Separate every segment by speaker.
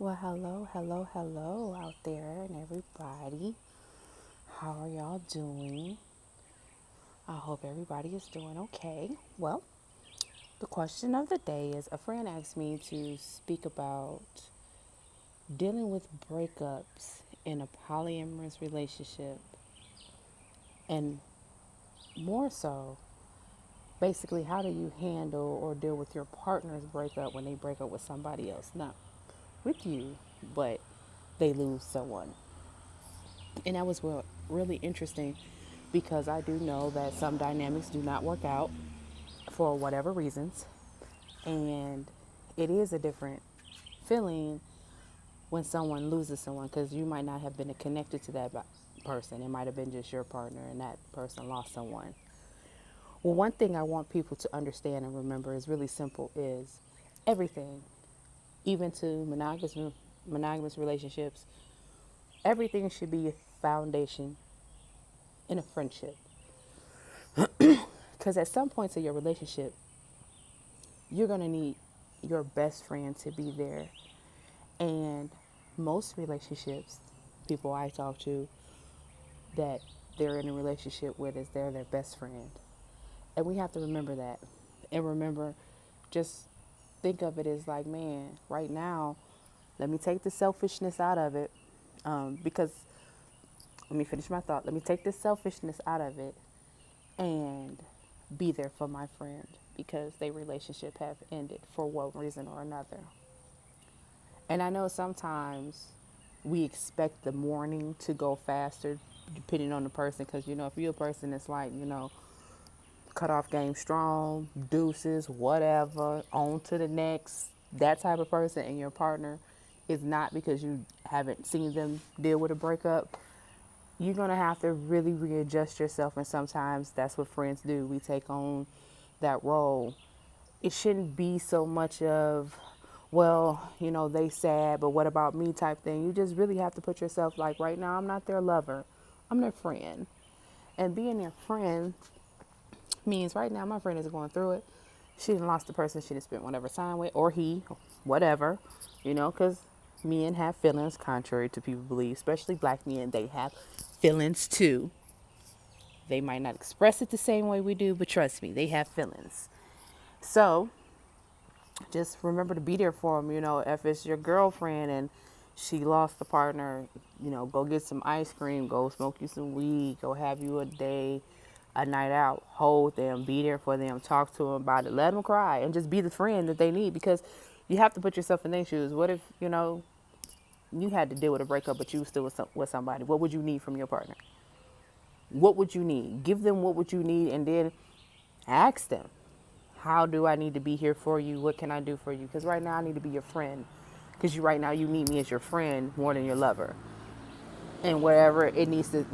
Speaker 1: Well, hello out there and everybody. How are y'all doing? I hope everybody is doing okay. Well, the question of the day is a friend asked me to speak about dealing with breakups in a polyamorous relationship and more so, basically, how do you handle or deal with your partner's breakup when they break up with somebody else? Not with you, but they lose someone. And that was really interesting because I do know that some dynamics do not work out for whatever reasons. And it is a different feeling when someone loses someone because you might not have been connected to that person. It might have been just your partner and that person lost someone. Well, one thing I want people to understand and remember is really simple is everything, even to monogamous relationships, everything should be a foundation in a friendship. Because at some points of your relationship, you're going to need your best friend to be there. And most relationships, people I talk to that they're in a relationship with is they're their best friend. And we have to remember that. And remember, just think of it as like, man, right now, let me take the selfishness out of it. Because, let me finish my thought. Let me take the selfishness out of it and be there for my friend because their relationship have ended for one reason or another. And I know sometimes we expect the mourning to go faster depending on the person because, if you're a person that's like, cut off game strong, deuces, whatever, on to the next, that type of person, and your partner is not because you haven't seen them deal with a breakup, you're going to have to really readjust yourself. And sometimes that's what friends do. We take on that role. It shouldn't be so much of, well, they sad, but what about me type thing. You just really have to put yourself like, right now, I'm not their lover. I'm their friend. And being their friend means right now my friend is going through it. She done lost the person she done spent whatever time with, or he, whatever, because men have feelings, contrary to people believe, especially black men. They have feelings too. They might not express it the same way we do, but trust me, they have feelings. So just remember to be there for them. If it's your girlfriend and she lost the partner, go get some ice cream, go smoke you some weed, go have you a night out, hold them, be there for them, talk to them about it, let them cry, and just be the friend that they need because you have to put yourself in their shoes. What if, you had to deal with a breakup, but you were still with somebody? What would you need from your partner? What would you need? Give them what would you need, and then ask them, how do I need to be here for you? What can I do for you? Because right now I need to be your friend. Because right now you need me as your friend more than your lover. And wherever it needs to,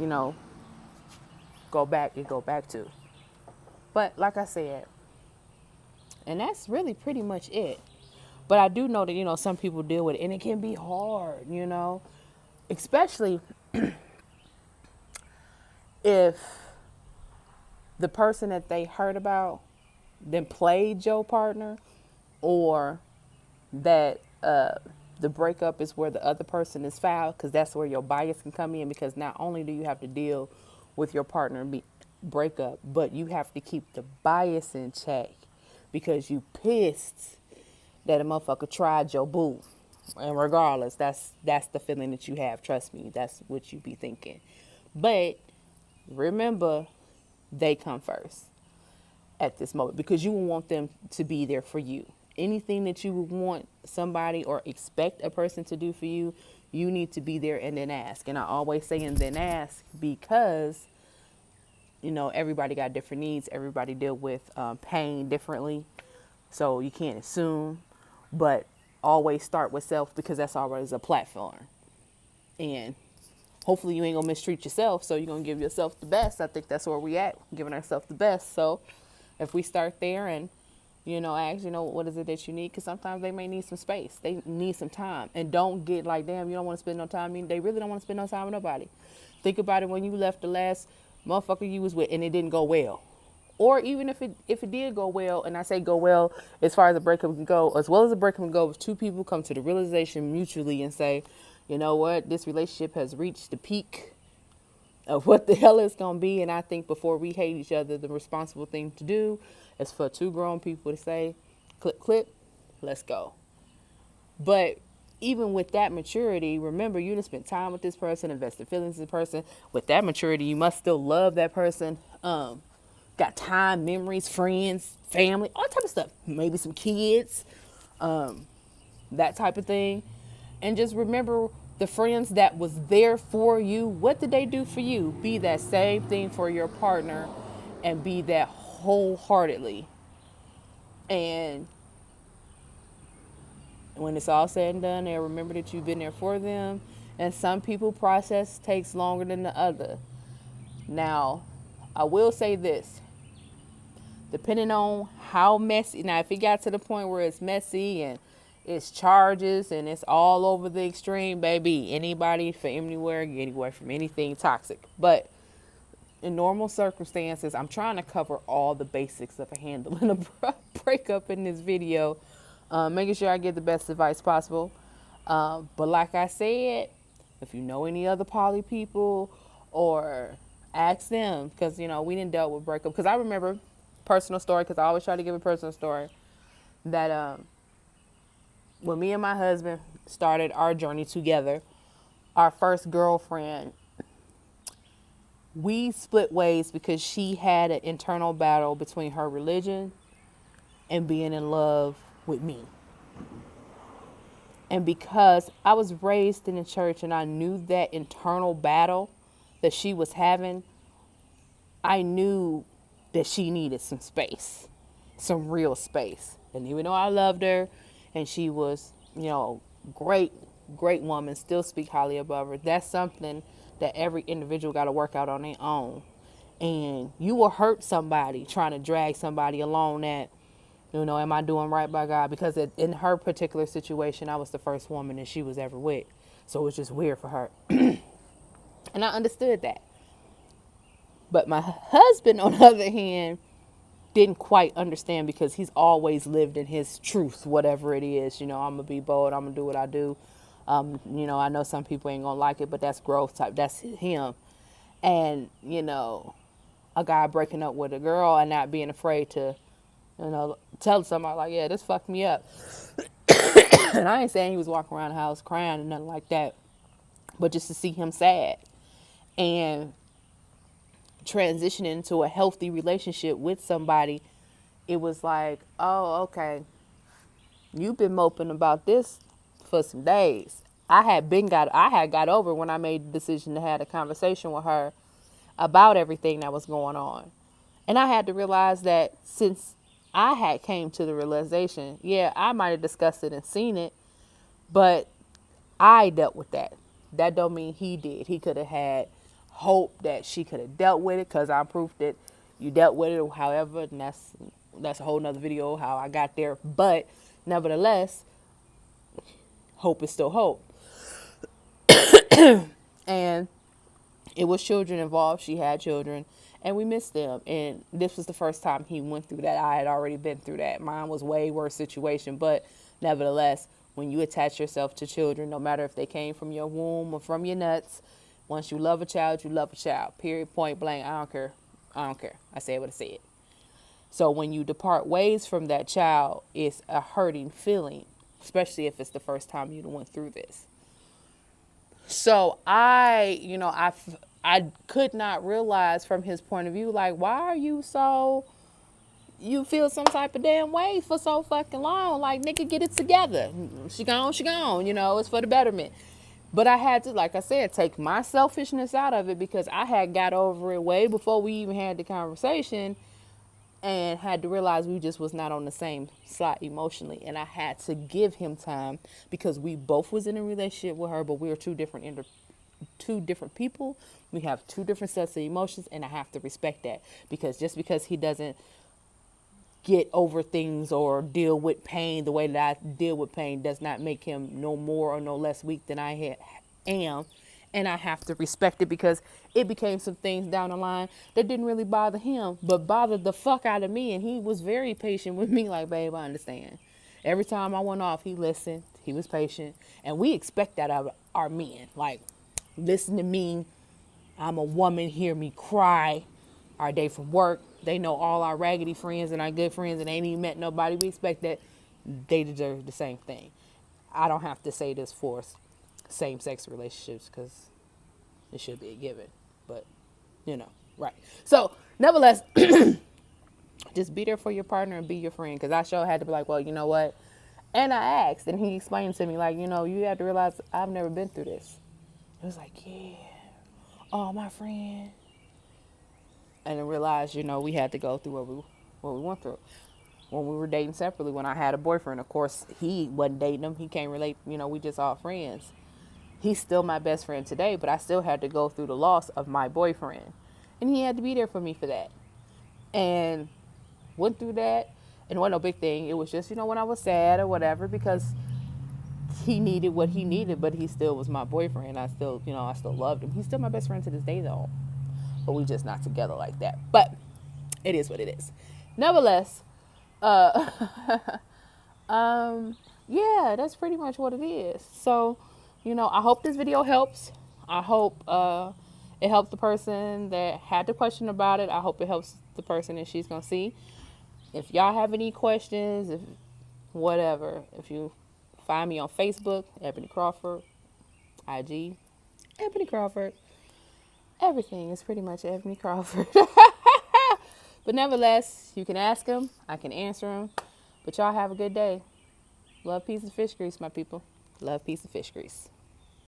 Speaker 1: go back, it go back to. But like I said, and that's really pretty much it. But I do know that, some people deal with it and it can be hard, especially if the person that they heard about then played your partner, or that the breakup is where the other person is foul, because that's where your bias can come in, because not only do you have to deal with your partner breakup, but you have to keep the bias in check because you pissed that a motherfucker tried your boo. And regardless, that's the feeling that you have. Trust me, that's what you be thinking. But remember, they come first at this moment because you want them to be there for you. Anything that you would want somebody or expect a person to do for you, you need to be there and then ask. And I always say and then ask because, everybody got different needs. Everybody deal with pain differently. So you can't assume, but always start with self because that's always a platform. And hopefully you ain't gonna mistreat yourself. So you're gonna give yourself the best. I think that's where we at, giving ourselves the best. So if we start there and, ask, what is it that you need? Because sometimes they may need some space. They need some time. And don't get like, damn, you don't want to spend no time. I mean, they really don't want to spend no time with nobody. Think about it when you left the last motherfucker you was with and it didn't go well. or even if it did go well, and I say go well as far as a breakup can go, as well as a breakup can go, if two people come to the realization mutually and say, you know what, this relationship has reached the peak of what the hell it's gonna be, and I think before we hate each other, the responsible thing to do is for two grown people to say, click, click, let's go. But even with that maturity, remember, you done spent time with this person, invested feelings in this person. With that maturity, you must still love that person. Got time, memories, friends, family, all type of stuff. Maybe some kids, that type of thing. And just remember the friends that was there for you. What did they do for you? Be that same thing for your partner, and be that wholeheartedly. And when it's all said and done, they'll remember that you've been there for them. And some people process takes longer than the other. Now, I will say this. Depending on how messy, now if it got to the point where it's messy and it's charges and it's all over the extreme, baby, anybody from anywhere, get away from anything toxic. But in normal circumstances, I'm trying to cover all the basics of handling a breakup in this video. Making sure I get the best advice possible. But like I said, if you know any other poly people, or ask them, because, you know, we didn't dealt with breakup. Because I remember, personal story, because I always try to give a personal story, that when me and my husband started our journey together, our first girlfriend, we split ways because she had an internal battle between her religion and being in love with me. And because I was raised in the church and I knew that internal battle that she was having, I knew that she needed some space, some real space. And even though I loved her and she was, you know, great woman, still speak highly above her, that's something that every individual got to work out on their own. And you will hurt somebody trying to drag somebody along that, you know, am I doing right by God? Because in her particular situation, I was the first woman that she was ever with. So it was just weird for her. And I understood that. But my husband, on the other hand, didn't quite understand, because he's always lived in his truth, whatever it is. You know, I'm going to be bold. I'm going to do what I do. You know, I know some people ain't going to like it, but that's growth type. That's him. And, you know, a guy breaking up with a girl and not being afraid to, you know, tell somebody like, yeah, this fucked me up. And I ain't saying he was walking around the house crying and nothing like that, but just to see him sad and transitioning into a healthy relationship with somebody, it was like, oh, okay, you've been moping about this for some days. I had got over when I made the decision to have a conversation with her about everything that was going on. And I had to realize that since I had came to the realization, yeah, I might have discussed it and seen it, but I dealt with that. That don't mean he did. He could have had hope that she could have dealt with it, because I'm proof that you dealt with it, however, and that's a whole nother video how I got there. But nevertheless, hope is still hope. And it was children involved. She had children, and we missed them. And this was the first time he went through that. I had already been through that. Mine was way worse situation, but nevertheless, when you attach yourself to children, no matter if they came from your womb or from your nuts, once you love a child, you love a child. Period, point blank. I don't care. I said what I said. So when you depart ways from that child, it's a hurting feeling, especially if it's the first time you went through this. So I could not realize from his point of view, like, why are you you feel some type of damn way for so fucking long? Like, nigga, get it together. She gone, you know, it's for the betterment. But I had to, like I said, take my selfishness out of it, because I had got over it way before we even had the conversation, and had to realize we just was not on the same slot emotionally. And I had to give him time, because we both was in a relationship with her, but we were two different people. We have two different sets of emotions, and I have to respect that, because just because he doesn't get over things or deal with pain the way that I deal with pain does not make him no more or no less weak than I am. And I have to respect it because it became some things down the line that didn't really bother him, but bothered the fuck out of me. And he was very patient with me, like, babe, I understand. Every time I went off, he listened, he was patient. And we expect that out of our men. Like, listen to me. I'm a woman, hear me cry. Our day from work, they know all our raggedy friends and our good friends and ain't even met nobody. We expect that they deserve the same thing. I don't have to say this for same-sex relationships because it should be a given. But, right. So, nevertheless, just be there for your partner and be your friend. Because I sure had to be like, well, you know what? And I asked, and he explained to me, like, you have to realize I've never been through this. It was like, yeah. Oh, my friend. And I realized, we had to go through what we went through. When we were dating separately, when I had a boyfriend, of course, he wasn't dating him. He can't relate. We just all friends. He's still my best friend today, but I still had to go through the loss of my boyfriend. And he had to be there for me for that. And went through that. And it wasn't no big thing. It was just, when I was sad or whatever, because he needed what he needed, but he still was my boyfriend. I still loved him. He's still my best friend to this day, though. But we just not together like that. But it is what it is. Nevertheless, yeah, that's pretty much what it is. So, I hope this video helps. I hope it helps the person that had the question about it. I hope it helps the person that she's going to see. If y'all have any questions, if you find me on Facebook, Ebony Crawford, IG, Ebony Crawford. Everything is pretty much Ebony Crawford. But nevertheless, you can ask them. I can answer them. But y'all have a good day. Love, peace, and fish grease, my people. Love, peace, and fish grease.